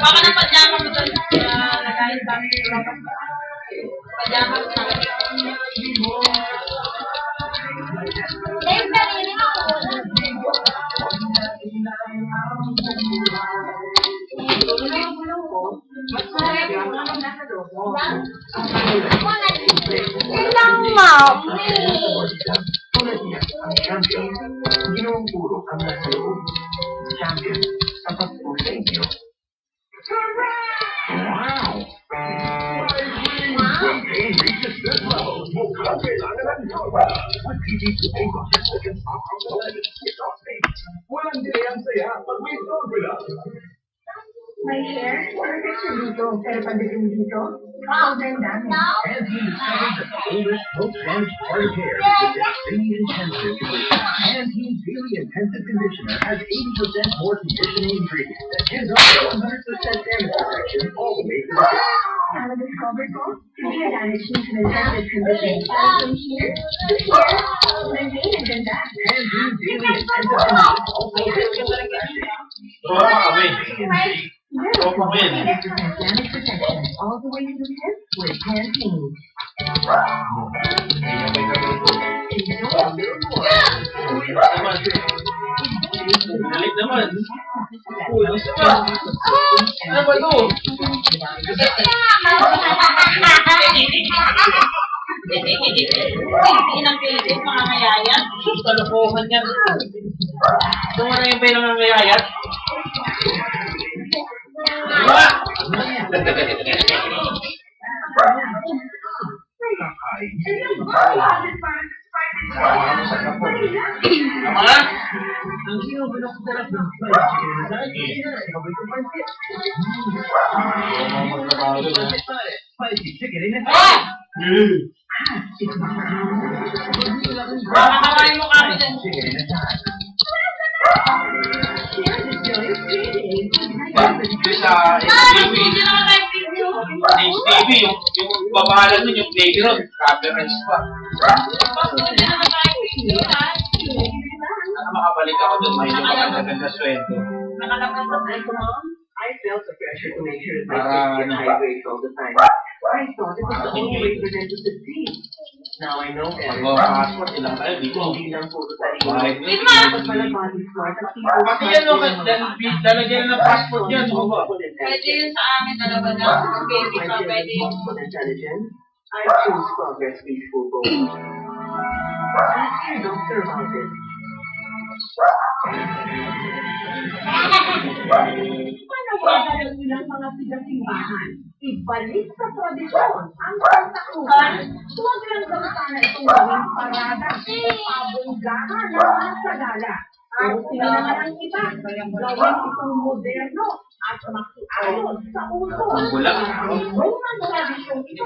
Baka na pajama mo doon. Nagalit kami. Pajama mo na. Champion, ginawang puro ang nasa loob. Champion, sapat po sa inyo. Wow! When pain reaches this level, mukhang kailangan ng yoga. With PG2 pain buckets that can stop from the limit, it's all pain. Walang delay ang saya pag may formula. My hair, perfection dito, pero pagdating dito, powder namin. And he discovered that the oldest, most damaged part of hair is its really intensive conditioner. And Team's really intensive conditioner has 80% more conditioning ingredients that ends up with 100% damage protection all the way to the tip. Na-discover ko, hindi na-damage yung intensive condition. From here to here, maintain ang ganda. And Team's really intensive conditioner also has damage protection all the way to the tip with Pantene. Galit naman. Uy, gusto ka. Ano ba ito? Inang Pilipin, mga mayayat. Kalokohan yan. Ito mo na yung bay ng ngayayat. Diba? Tama? Ang sinubulok ko sarap ng fried chicken na sabay ko pansit. Spicy chicken in a Makakawain mo kami dyan. chicken in a time. Sa Hindi naman tayo video. HTV, yung babahalan nun, yung playground, copyrights pa. Hindi naman tayo video, ha? Sana makabalik ako dun, may yung maganda sweldo. Nakalabas sa tayo mo. I felt the pressure to make sure that Ah, my kids get hydrated all the time. I thought it was the only way for them to succeed. Now I know better. Mag-passport ilang tayo, di ko. Hindi lang po sa Bakit? Di ba? pala body smart ang people. Pati yan, no, lalagyan na ng passport yan, no ba? Pwede yun sa amin talaga na. Baby pa, pwede yun. Intelligence. I choose Progress Peaceful Goals. Ask your doctor about it. Panawagan nilang mga tiga-simbahan. Ibalik sa tradisyon ang pagtakuhan. Huwag lang daw sana itong gawing parada o pabunggahan ng mga sagala. Pero sila naman ang iba, gawin itong moderno at makiayon sa uso. Wala. Kung ang tradisyong ito,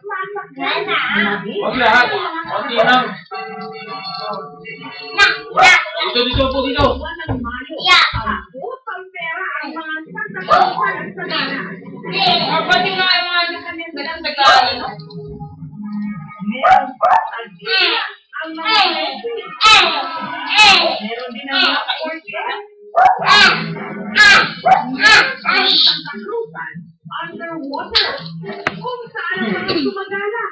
masakyan na. Huwag lahat. Konti lang. Dito po, dito. Walang mayo. Ang utang pera ang mga sasakyan at sagala. Pwede nga yung mga ganang Tagalog, no? Meron pa ang mga meron din ang mga orchestra. Takluban, underwater, kung saan ang mga gumagala.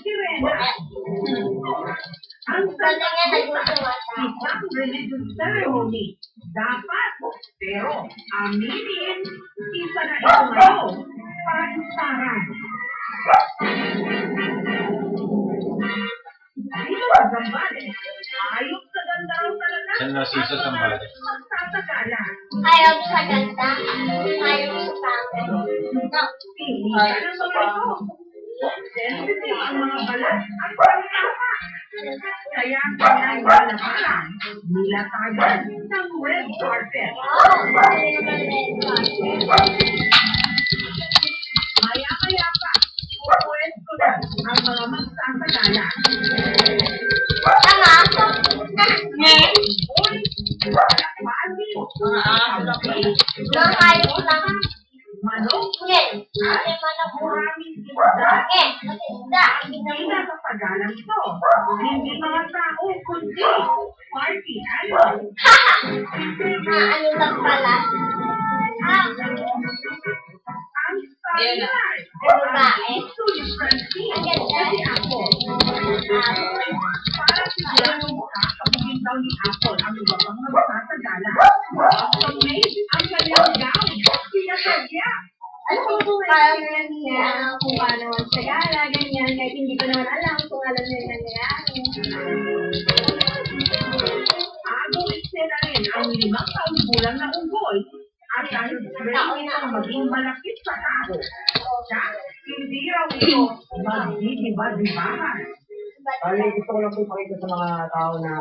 Sirena. Ang isang religious ceremony. Dapat, pero aminin, isa na ito ngayon, pansaran. Dito sa Zambales, ayos sa ganda raw talaga. Saan na sisa sa Zambales? Magsasagala. Ayaw sa ganda. Ayaw sa pangit. Pili ka ng mga ito. Sensitive ang mga balat at pangkapa. Kaya kailangan lalabanan, nilatagan ng red carpet. Hindi naman red card. Maya-maya pa, pupwesto na ang mga magsasagala. Tama? Uy, pati, Mga hayop lang. manok, Yan. Kasi manok mo. maraming isda. Eh, kasi isda. Hindi na sa pagalang ito. Hindi mga tao, kundi party animal. Ano lang pala? Ah, Ang standard. babae. Gusto ni Francine. Ang ganda. Kasi ako. Para siguro yung mukha, kabugin daw ni Apple ang iba pang magsasagala. So, made ang kanyang gown. Pinasagya. Alam ko parang niya kung paano magsagala, ganyan, kahit hindi ko naman alam kung alam niya yung nangyayari. Agong eksena rin ang 5 taong gulang na unggoy at dahil ready na maging malapit sa tao. Siya, hindi raw ito magdidiba-dibahan. Bali, gusto ko lang po pakita sa mga tao na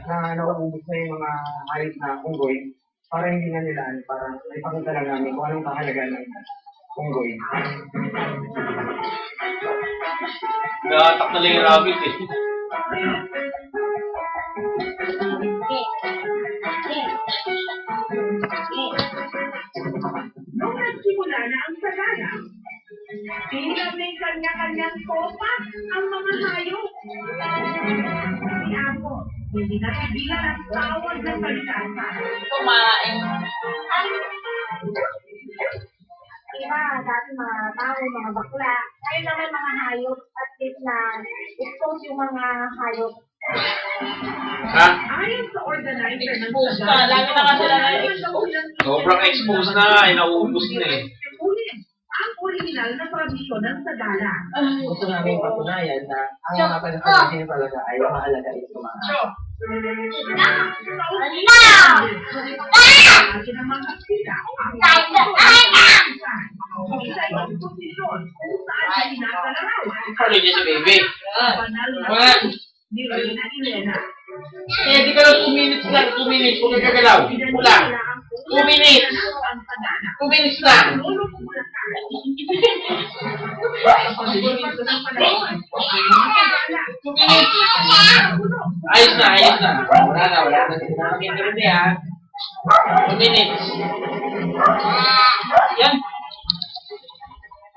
na nauubos na yung mga hayop na unggoy para hindi na nila, para ipakita lang namin kung anong kahalaga ng unggoy. Nakatak na lang yung rabbit eh. Nung nagsimula na ang sagana, bilang may kanya-kanyang kopa ang mga hayop. Si Apo, hindi napigilan ang tawag ng kalikasan. Kumain. Iba, dati mga tao, mga bakla. Ngayon naman mga hayop, at least na expose yung mga hayop. Ha? Ayon sa organizer ng Expose ka. Lagi na kasi sila na-expose. Sobrang exposed na nga, nauubos na eh. Ulit ang original na tradisyon ng sagala. Gusto namin patunayan na ang mga palakasing talaga ay mahalaga ito mga hayop. Akin ang mga sila ang isa yung posisyon kung saan sinagalarawan. Ano niya si baby? Banal na What? ni Reyna Elena. Eh, di ka lang 2 minutes lang, 2 minutes kung nagkagalaw. Kulang. 2 minutes. Ang sagana. 2 minutes lang. Lolo ko mula sa pagbubukas ng panahon. Ang mga sagana. 2 minutes. Ayos na, ayos na. Wala na, wala na. Nakakita rin niya. 2 minutes. Yan.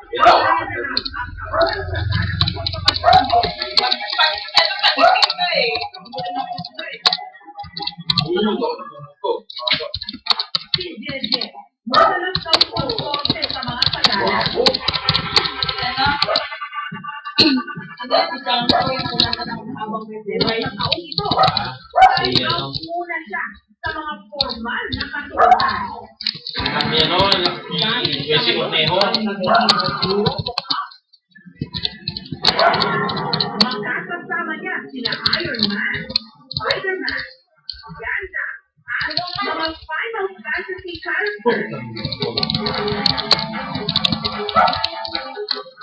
Ito. Si Jeje, madalas daw po konti sa mga sagana. Pero sa taong ito, ay ang una siya sa mga formal na kasuotan. Ang yan o, yung si Conejo. Magkakasama niya sina Iron Man, Spider-Man, Ganda, at mga Final Fantasy characters.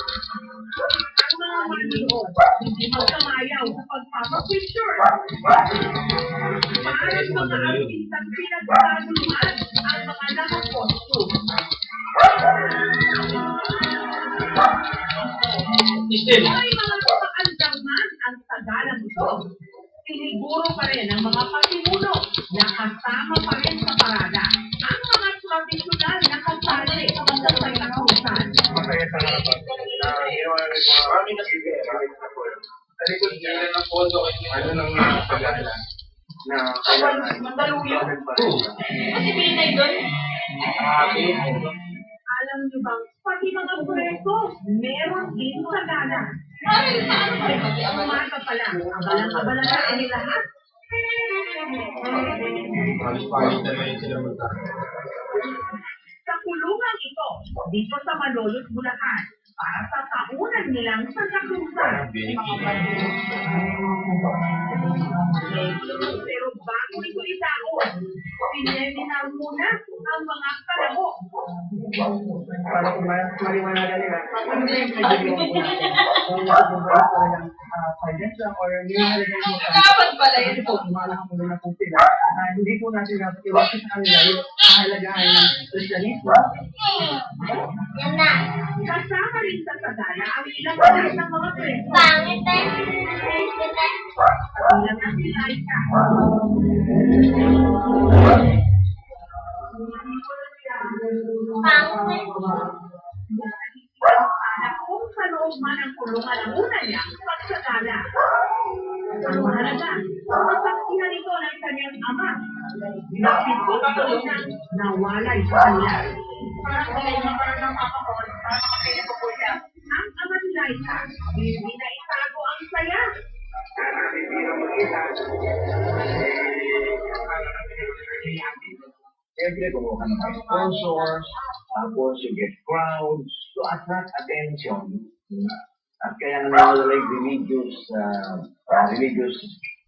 Ang mga manood, hindi magkamayaw sa pagpapapicture. Parang mga artistang pinagkakaguluhan ang mga nakakostume. Still. May mga kapaandang man ang sagalang ito. Siniguro pa rin ang mga pasimuno na kasama pa rin sa parada ang mga tradisyonal na kasali sa pagkakatakutan. Masaya sa harapan na ginawa namin mga kami na sige, sa likod niya, ng pondo ano nang pag-aala na kailangan Mandaluyong. Kasi pinay doon, alam niyo bang pati mga preso meron din sagana. Umaga pa lang, abalang-abala na rin lahat. Sa kulungan ito, dito sa Malolos, Bulacan, para sa tahunan nilang Santa Cruzan. Pero bago ito itaon, pineminar muna ang mga kalabo. para kung maliwanagan nila, ano na yung pwede yung kung nakabubuhay ko ng finance lang or nilalagay mo Dapat pala yun. ito, kumala ka muna po sila. Hindi po natin dapat iwasan sa kanila yung pahalagahan ng sosyalismo. Yan na. Kasama rin sa sagana ang ilang ng mga preso. Pangit eh. Ilang ang Eliza. Pangit. Anak kung sa loob man ang kulungan ang una niya pagsagala. Ang mahalaga, masaksihan ito ng kanyang ama. Bakit ko na nawalay sa kanya. Ang ama ni Liza, hindi na itago ang saya. Siyempre, kumuha ka ng mga sponsors, tapos you get crowds to attract attention. At kaya nawala yung religious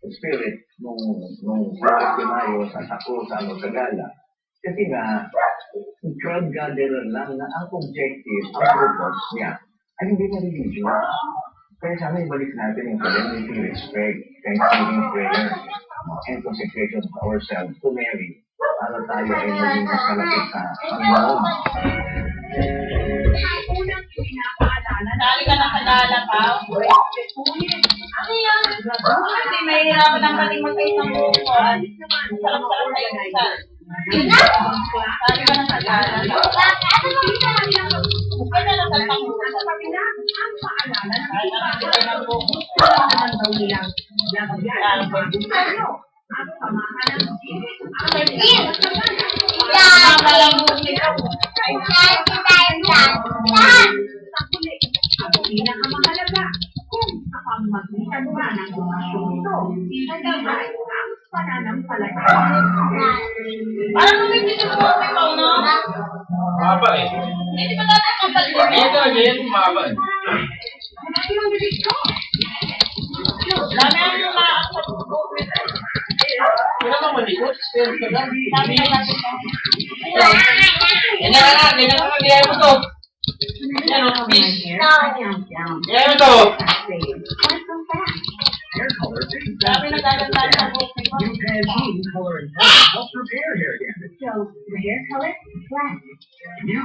spirit nung Flores de Mayo sa Tacosa o sa Gala. Kasi nga, crowd gatherer lang na ang objective, ang purpose niya, ay hindi na religion. Kaya sana ibalik natin yung solemnity, respect, thanksgiving prayer, and consecration of ourselves to Mary para tayo ay maging mas malapit sa Panginoon. Ang unang pinapaalala na Dali ka na sa gala pa. Ano yun? Kasi mahihirapan ang pating magkaisang bukuan. Sarap-sarap na yung isa. Dali ka na sa gala. Bakit? Ano ba ito? Bukay na lang sa tangulan. ang kabila ang paalala ng Ay, nakikita ng buko. Wala naman daw nilang lagyan ng bagong tayo at samahan ng isip ang kanilang sagana. Tama lang mo nila. Lagi tayo dyan. Lahat. Sa huli, ang pinakamahalaga kung sa pamamagitan ba ng donasyon ito, nagabay ang pananampalataya. Parang kumipit yung buko ikaw, no? Mahaba eh. Hindi ba natin kapal ko? Ayan talaga yan, mahaba eh. Yung bibig ko, Dami ang lumakas sa buko. Wala kang malikot. Dami na natin. Yan na, ganyan ka, gaya mo to. Yan o, please. Gaya mo to. Hair color things Dami na gagawin sa buko. New Pantene color and helps repair hair damage. So, the hair color, black. New